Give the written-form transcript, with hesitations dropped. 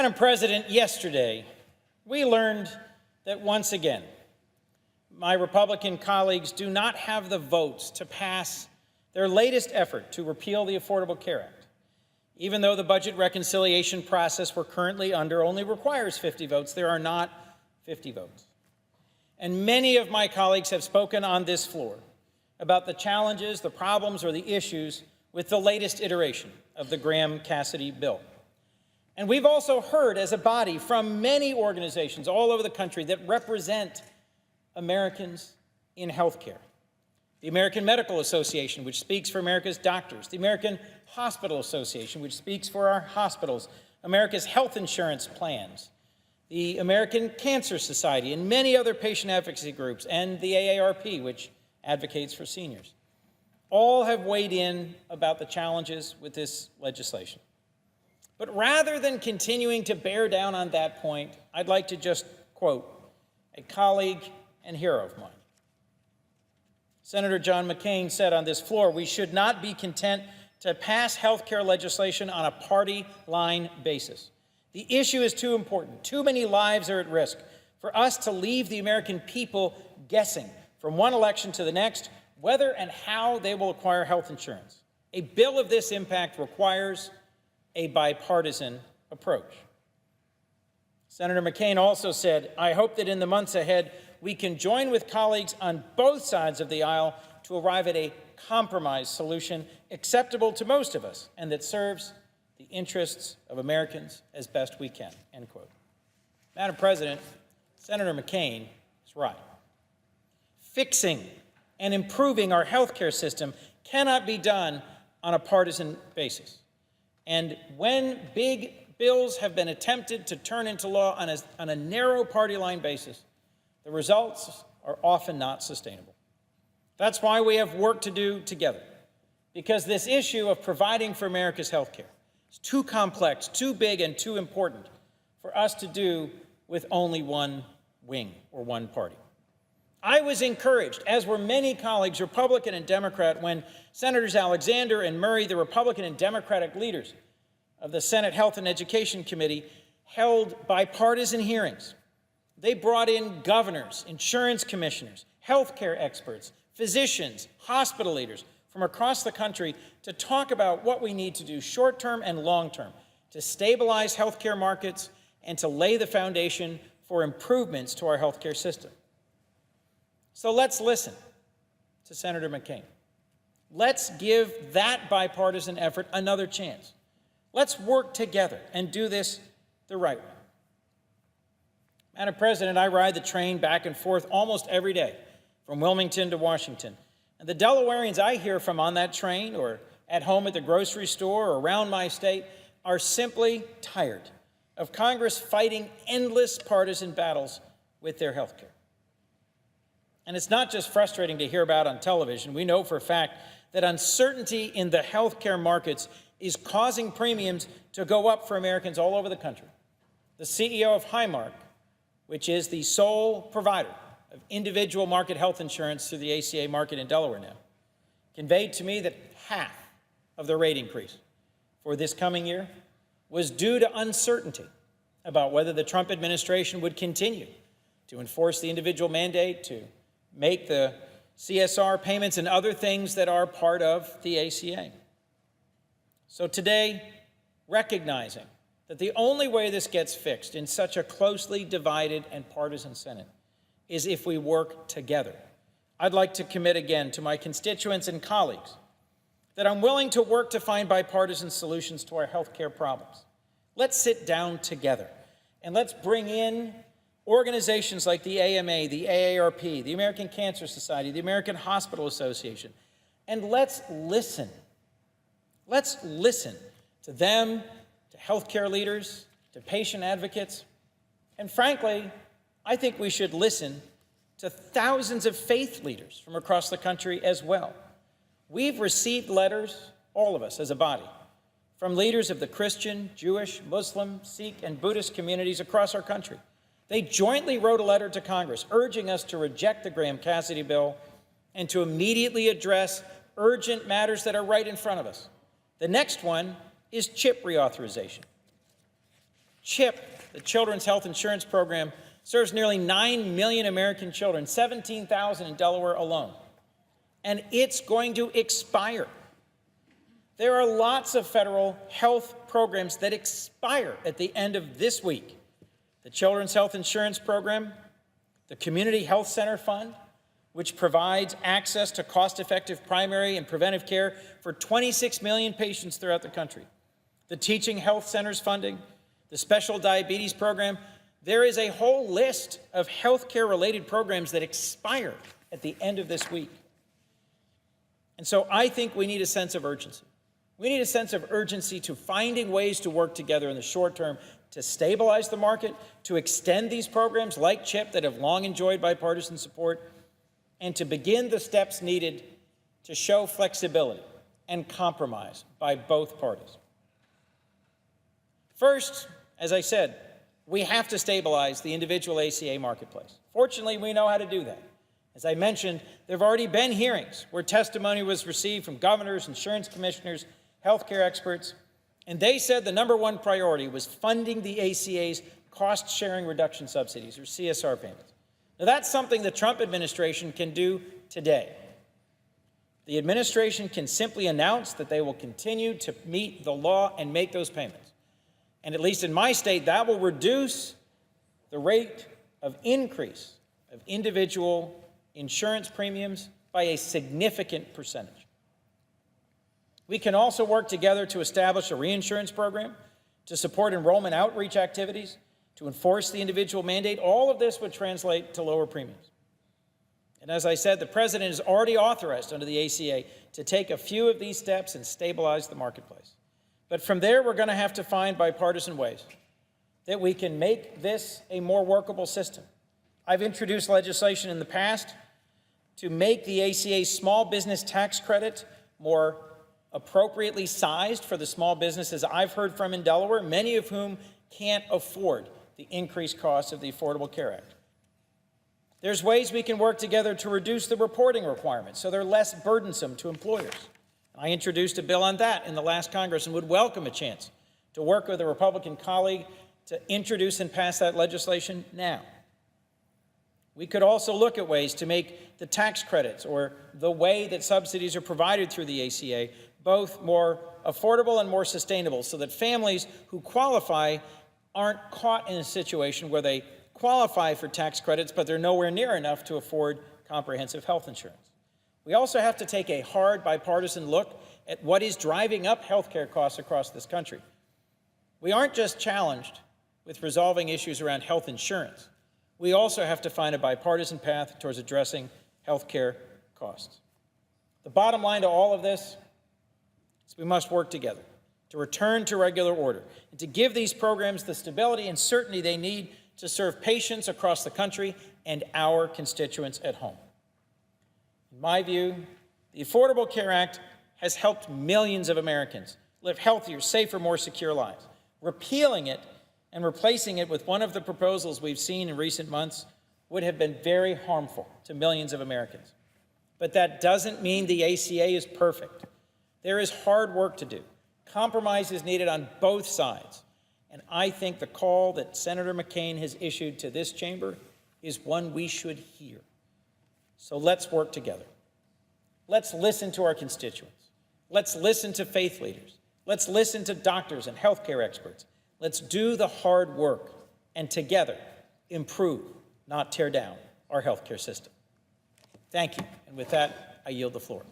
Madam President, yesterday, we learned that once again, my Republican colleagues do not have the votes to pass their latest effort to repeal the Affordable Care Act, even though the budget reconciliation process we're currently under only requires 50 votes. There are not 50 votes. And many of my colleagues have spoken on this floor about the challenges, the problems, or the issues with the latest iteration of the Graham-Cassidy bill. And we've also heard as a body from many organizations all over the country that represent Americans in healthcare. The American Medical Association, which speaks for America's doctors, the American Hospital Association, which speaks for our hospitals, America's health insurance plans, the American Cancer Society, and many other patient advocacy groups, and the AARP, which advocates for seniors. All have weighed in about the challenges with this legislation. But rather than continuing to bear down on that point, I'd like to just quote a colleague and hero of mine. Senator John McCain said on this floor, "We should not be content to pass health care legislation on a party line basis. The issue is too important. Too many lives are at risk for us to leave the American people guessing from one election to the next whether and how they will acquire health insurance. A bill of this impact requires a bipartisan approach." Senator McCain also said, "I hope that in the months ahead, we can join with colleagues on both sides of the aisle to arrive at a compromise solution acceptable to most of us and that serves the interests of Americans as best we can," end quote. Madam President, Senator McCain is right. Fixing and improving our health care system cannot be done on a partisan basis. And when big bills have been attempted to turn into law on a narrow party line basis, the results are often not sustainable. That's why we have work to do together, because this issue of providing for America's health care is too complex, too big, and too important for us to do with only one wing or one party. I was encouraged, as were many colleagues, Republican and Democrat, when Senators Alexander and Murray, the Republican and Democratic leaders of the Senate Health and Education Committee, held bipartisan hearings. They brought in governors, insurance commissioners, healthcare experts, physicians, hospital leaders from across the country to talk about what we need to do short-term and long-term to stabilize healthcare markets and to lay the foundation for improvements to our healthcare system. So let's listen to Senator McCain. Let's give that bipartisan effort another chance. Let's work together and do this the right way. Madam President, I ride the train back and forth almost every day from Wilmington to Washington. And the Delawareans I hear from on that train or at home at the grocery store or around my state are simply tired of Congress fighting endless partisan battles with their health care. And it's not just frustrating to hear about on television. We know for a fact that uncertainty in the healthcare markets is causing premiums to go up for Americans all over the country. The CEO of Highmark, which is the sole provider of individual market health insurance through the ACA market in Delaware now, conveyed to me that half of the rate increase for this coming year was due to uncertainty about whether the Trump administration would continue to enforce the individual mandate, to make the CSR payments and other things that are part of the ACA. So today, recognizing that the only way this gets fixed in such a closely divided and partisan Senate is if we work together, I'd like to commit again to my constituents and colleagues that I'm willing to work to find bipartisan solutions to our health care problems. Let's sit down together and let's bring in organizations like the AMA, the AARP, the American Cancer Society, the American Hospital Association, and let's listen. Let's listen to them, to healthcare leaders, to patient advocates, and frankly, I think we should listen to thousands of faith leaders from across the country as well. We've received letters, all of us as a body, from leaders of the Christian, Jewish, Muslim, Sikh, and Buddhist communities across our country. They jointly wrote a letter to Congress urging us to reject the Graham-Cassidy bill and to immediately address urgent matters that are right in front of us. The next one is CHIP reauthorization. CHIP, the Children's Health Insurance Program, serves nearly 9 million American children, 17,000 in Delaware alone, and it's going to expire. There are lots of federal health programs that expire at the end of this week. The Children's Health Insurance Program, the Community Health Center Fund, which provides access to cost-effective primary and preventive care for 26 million patients throughout the country, the Teaching Health Centers funding, the Special Diabetes Program. There is a whole list of healthcare-related programs that expire at the end of this week. And so I think we need a sense of urgency. We need a sense of urgency to finding ways to work together in the short term to stabilize the market, to extend these programs like CHIP that have long enjoyed bipartisan support, and to begin the steps needed to show flexibility and compromise by both parties. First, as I said, we have to stabilize the individual ACA marketplace. Fortunately, we know how to do that. As I mentioned, there have already been hearings where testimony was received from governors, insurance commissioners, healthcare experts, and they said the #1 priority was funding the ACA's cost-sharing reduction subsidies, or CSR payments. Now, that's something the Trump administration can do today. The administration can simply announce that they will continue to meet the law and make those payments. And at least in my state, that will reduce the rate of increase of individual insurance premiums by a significant percentage. We can also work together to establish a reinsurance program, to support enrollment outreach activities, to enforce the individual mandate. All of this would translate to lower premiums. And as I said, the president has already authorized under the ACA to take a few of these steps and stabilize the marketplace. But from there, we're going to have to find bipartisan ways that we can make this a more workable system. I've introduced legislation in the past to make the ACA small business tax credit more appropriately sized for the small businesses I've heard from in Delaware, many of whom can't afford the increased costs of the Affordable Care Act. There's ways we can work together to reduce the reporting requirements so they're less burdensome to employers. I introduced a bill on that in the last Congress and would welcome a chance to work with a Republican colleague to introduce and pass that legislation now. We could also look at ways to make the tax credits or the way that subsidies are provided through the ACA both more affordable and more sustainable so that families who qualify aren't caught in a situation where they qualify for tax credits, but they're nowhere near enough to afford comprehensive health insurance. We also have to take a hard bipartisan look at what is driving up healthcare costs across this country. We aren't just challenged with resolving issues around health insurance. We also have to find a bipartisan path towards addressing healthcare costs. The bottom line to all of this is we must work together to return to regular order and to give these programs the stability and certainty they need to serve patients across the country and our constituents at home. In my view, the Affordable Care Act has helped millions of Americans live healthier, safer, more secure lives. Repealing it and replacing it with one of the proposals we've seen in recent months would have been very harmful to millions of Americans. But that doesn't mean the ACA is perfect. There is hard work to do. Compromise is needed on both sides. And I think the call that Senator McCain has issued to this chamber is one we should hear. So let's work together. Let's listen to our constituents. Let's listen to faith leaders. Let's listen to doctors and healthcare experts. Let's do the hard work and together improve, not tear down, our healthcare system. Thank you. And with that, I yield the floor.